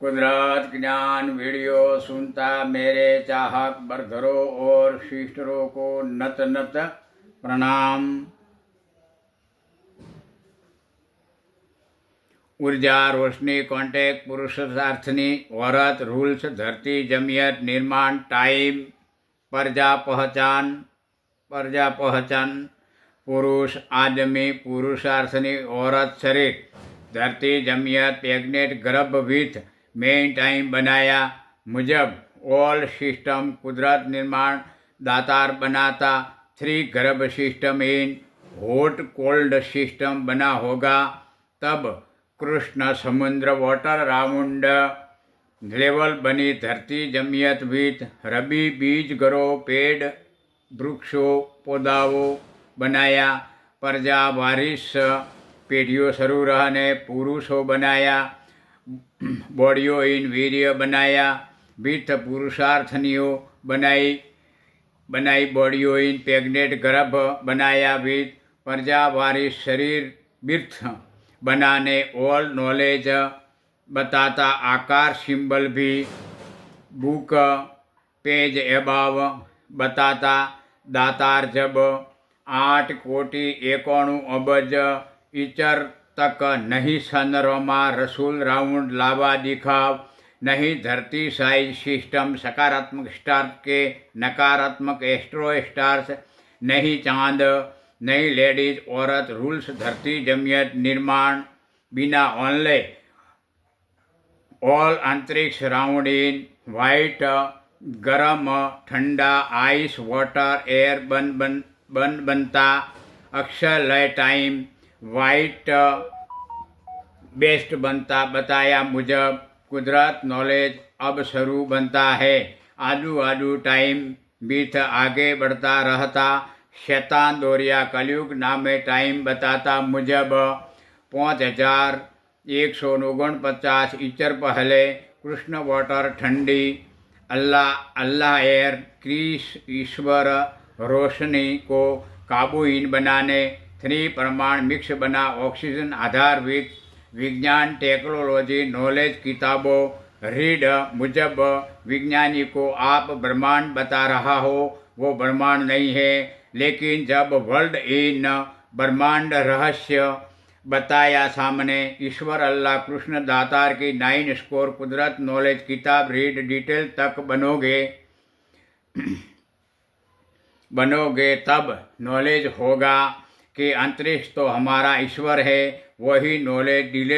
कुदरत ज्ञान वीडियो सुनता मेरे चाहक बरधरों और सिस्टरों को नत नत प्रणाम। ऊर्जा रोशनी कॉन्टेक्ट पुरुषार्थनी औरत रूल्स धरती जमियत निर्माण टाइम प्रजा पहचान पुरुष आदमी पुरुषार्थनी औरत शरीर धरती जमियत प्रेग्नेंट गर्भवित मेन टाइम बनाया मुजब ऑल सिस्टम कुदरत निर्माण दातार बनाता 3 गर्भ system in hot cold system बना होगा तब कृष्ण समुद्र वाटर राउंड लेवल बनी धरती जमियत विथ रबी बीज गरो पेड़ वृक्षों पौधाओं बनाया प्रजा वारिस पेढ़ियों शुरू रहने पुरुषों बनाया बॉडियों इन वीर्य बनाया विथ पुरुषार्थनियों बनाई बॉडियों इन प्रेग्नेंट गर्भ बनाया विथ प्रजा वारिस शरीर बिर्थ बनाने ऑल नॉलेज बताता आकार सिंबल भी बुक पेज एबाव बताता दातार जब 8 कोटि 91 अबज ईचर तक नहीं सनरोमा रसूल राउंड लावा दिखाव नहीं धरती साइज सिस्टम सकारात्मक स्टार के नकारात्मक एस्ट्रो स्टार्स नहीं चांद नहीं लेडीज औरत रूल्स धरती जमियत निर्माण बिना ओनले ऑल अंतरिक्ष राउंड इन वाइट गरम ठंडा आइस वाटर एयर बन बनता अक्षर लय टाइम वाइट बेस्ट बनता बताया मुजब कुदरत नॉलेज अब शुरू बनता है आदू टाइम बीत आगे बढ़ता रहता शैतान दोरिया कलयुग नामे टाइम बताता मुजब 5149 ईचर पहले कृष्ण वाटर ठंडी अल्लाह एयर क्रिस ईश्वर रोशनी को काबू इन बनाने 3 परमाणु मिक्स बना ऑक्सीजन आधार विज्ञान टेक्नोलॉजी नॉलेज किताबों रीड मुजब विज्ञानी को आप ब्रह्मांड बता रहा हो वो ब्रह्मांड नहीं है लेकिन जब वर्ल्ड इन ब्रह्मांड रहस्य बताया सामने ईश्वर अल्लाह कृष्ण दातार की 9 स्कोर कुदरत नॉलेज किताब रीड डिटेल तक बनोगे तब नॉलेज होगा कि अंतरिक्ष तो हमारा ईश्वर है वही नॉलेज डिलेट